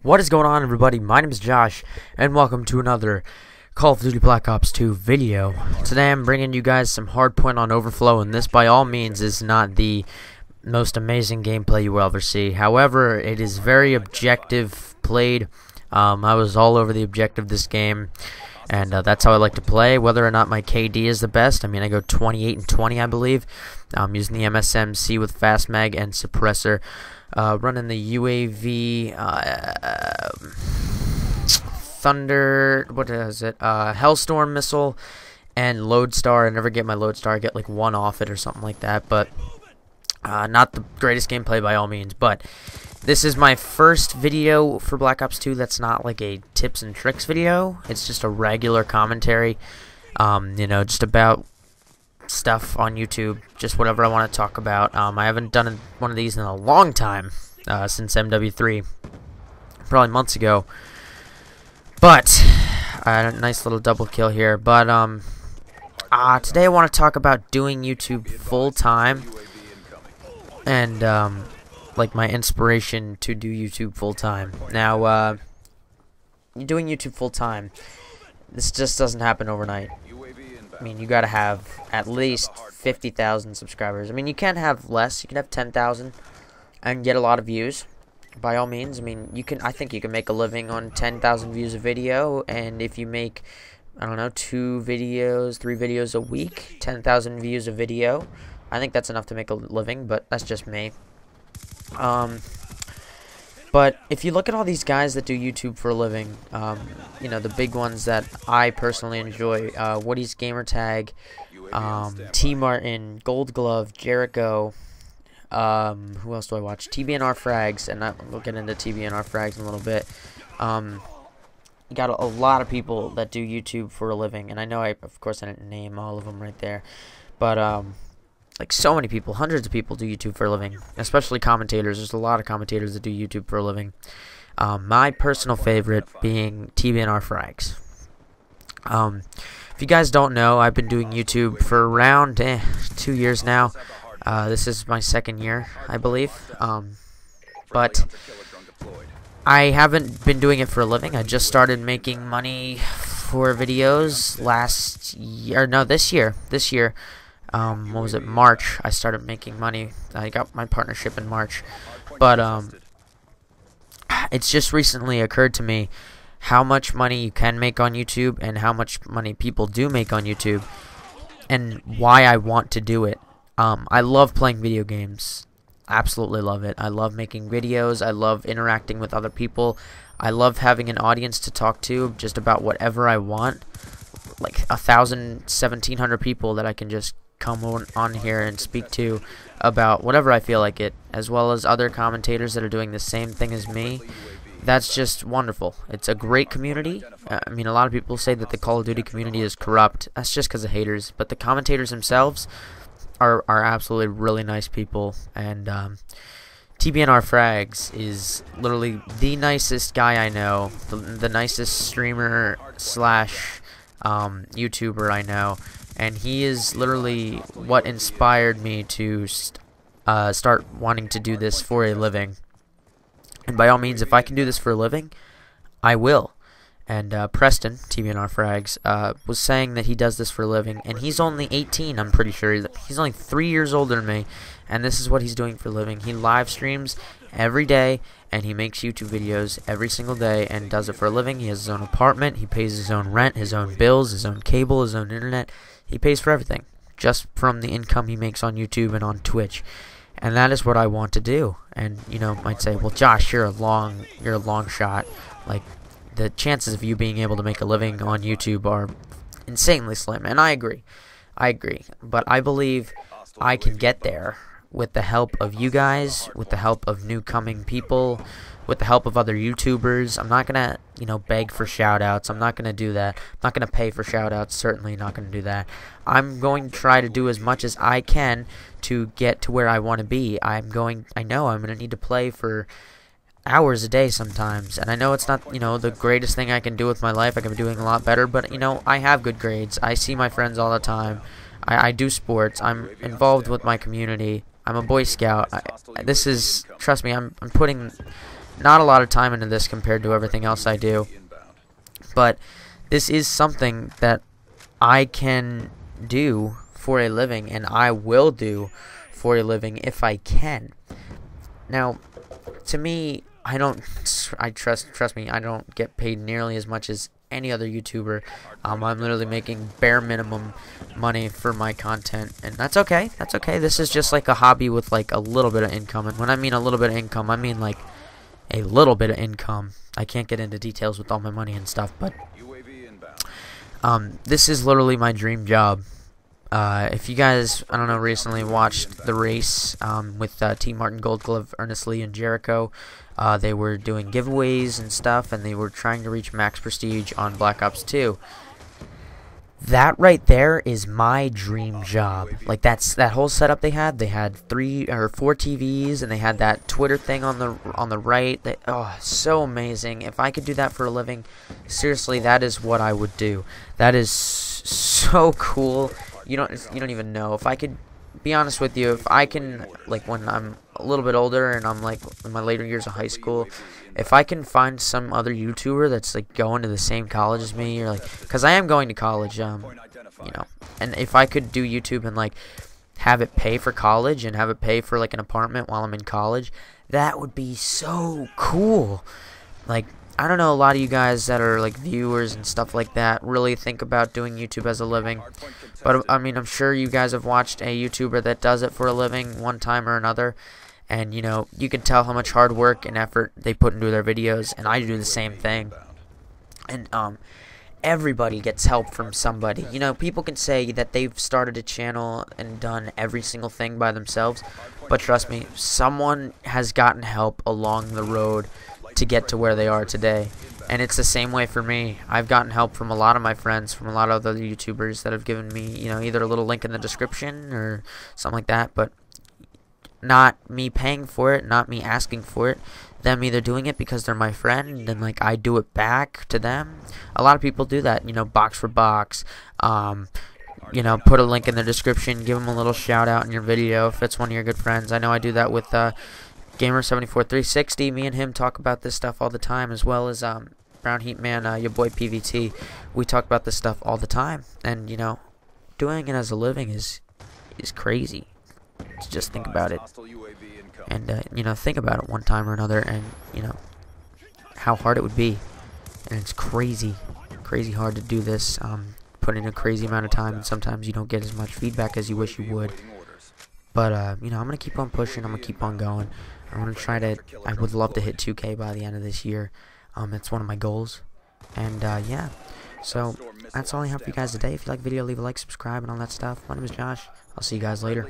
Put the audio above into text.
What is going on, everybody? My name is Josh, and welcome to another Call of Duty Black Ops 2 video. Today I'm bringing you guys some Hardpoint on Overflow, and this by all means is not the most amazing gameplay you will ever see. However, it is very objective played. I was all over the objective this game, and that's how I like to play. Whether or not my KD is the best, I mean, I go 28 and 20, I believe. I'm using the MSMC with fast mag and suppressor. Running the UAV Thunder, what is it? Hellstorm missile and Lodestar. I never get my Lodestar. I get like one off it or something like that. But not the greatest gameplay by all means. But this is my first video for Black Ops 2 that's not like a tips and tricks video. It's just a regular commentary. You know, just about stuff on YouTube, just whatever I want to talk about. I haven't done one of these in a long time, since MW3, probably months ago. But a nice little double kill here. But today I want to talk about doing YouTube full time, and like my inspiration to do YouTube full time. Now, doing YouTube full time, this just doesn't happen overnight. I mean, you gotta have at least 50,000 subscribers. I mean, you can have less. You can have 10,000 and get a lot of views. By all means, I mean, you can. I think you can make a living on 10,000 views a video, and if you make, I don't know, 2 videos, 3 videos a week, 10,000 views a video, I think that's enough to make a living. But that's just me. But if you look at all these guys that do YouTube for a living, you know, the big ones that I personally enjoy, Woody's Gamertag, T Martin, Gold Glove, Jericho, who else do I watch? TBNR Frags, and we'll get into TBNR Frags in a little bit. You got a lot of people that do YouTube for a living, and I know of course I didn't name all of them right there, but like so many people, hundreds of people do YouTube for a living, especially commentators. There's a lot of commentators that do YouTube for a living. My personal favorite being TBNR Frags. If you guys don't know, I've been doing YouTube for around 2 years now. This is my 2nd year, I believe. But I haven't been doing it for a living. I just started making money for videos last year. No, this year. What was it, March, I started making money. I got my partnership in March, but it's just recently occurred to me how much money you can make on YouTube and how much money people do make on YouTube, and why I want to do it. I love playing video games, absolutely love it. I love making videos, I love interacting with other people, I love having an audience to talk to just about whatever I want, like 1,000, 1,700 people that I can just come on here and speak to about whatever I feel like it, as well as other commentators that are doing the same thing as me. That's just wonderful. It's a great community. I mean, a lot of people say that the Call of Duty community is corrupt. That's just because of haters, but the commentators themselves are absolutely really nice people. And TBNR Frags is literally the nicest guy I know, the nicest streamer slash YouTuber I know. And he is literally what inspired me to start wanting to do this for a living. And by all means, if I can do this for a living, I will. And Preston, TBNR Frags, was saying that he does this for a living. And he's only 18, I'm pretty sure. He's only 3 years older than me. And this is what he's doing for a living. He live streams every day, and he makes YouTube videos every single day and does it for a living. He has his own apartment. He pays his own rent, his own bills, his own cable, his own internet. He pays for everything just from the income he makes on YouTube and on Twitch. And that is what I want to do. And you know, might say, well, Josh, you're a long shot. Like, the chances of you being able to make a living on YouTube are insanely slim, and I agree. But I believe I can get there with the help of you guys, with the help of new coming people, with the help of other YouTubers. I'm not gonna, you know, beg for shoutouts. I'm not gonna do that. I'm not gonna pay for shoutouts. Certainly not gonna do that. I'm going to try to do as much as I can to get to where I want to be. I know I'm gonna need to play for hours a day sometimes, and I know it's not, you know, the greatest thing I can do with my life. I can be doing a lot better, but you know, I have good grades. I see my friends all the time. I do sports. I'm involved with my community. I'm a Boy Scout. This is, trust me, I'm putting not a lot of time into this compared to everything else I do, but this is something that I can do for a living, and I will do for a living if I can. Now, to me, trust me, I don't get paid nearly as much as any other YouTuber. I'm literally making bare minimum money for my content, and that's okay. That's okay. This is just like a hobby with like a little bit of income, and when I mean a little bit of income, I mean like a little bit of income. I can't get into details with all my money and stuff, but this is literally my dream job. If you guys, I don't know, recently watched the race with T. Martin, Gold Glove, Ernest Lee, and Jericho, they were doing giveaways and stuff, and they were trying to reach max prestige on Black Ops 2. That right there is my dream job. Like, that whole setup they had. They had 3 or 4 TVs, and they had that Twitter thing on the right. So amazing. If I could do that for a living, seriously, that is what I would do. That is so cool. You don't even know. If I could be honest with you, if I can, like, when I'm a little bit older and I'm like in my later years of high school, if I can find some other YouTuber that's like going to the same college as me, or like, because I am going to college, and if I could do YouTube and like have it pay for college and have it pay for like an apartment while I'm in college, that would be so cool. Like, I don't know, a lot of you guys that are like viewers and stuff like that really think about doing YouTube as a living, but I mean, I'm sure you guys have watched a YouTuber that does it for a living one time or another, and you can tell how much hard work and effort they put into their videos, and I do the same thing. And everybody gets help from somebody. People can say that they've started a channel and done every single thing by themselves, but trust me, someone has gotten help along the road to get to where they are today. And it's the same way for me. I've gotten help from a lot of my friends, from a lot of other YouTubers that have given me, either a little link in the description or something like that, but not me paying for it, not me asking for it, them either doing it because they're my friend, and then like I do it back to them. A lot of people do that, box for box, put a link in the description, give them a little shout out in your video if it's one of your good friends. I know I do that with Gamer74360. Me and him talk about this stuff all the time, as well as Brown Heat Man, your boy PVT. We talk about this stuff all the time, and doing it as a living is crazy. To just think about it, and think about it one time or another, and how hard it would be. And it's crazy hard to do this. Put in a crazy amount of time, and sometimes you don't get as much feedback as you wish you would. But I'm gonna keep on pushing. I'm gonna keep on going. I would love to hit 2K by the end of this year. It's one of my goals. And yeah, so that's all I have for you guys today. If you like the video, leave a like, subscribe, and all that stuff. My name is Josh. I'll see you guys later.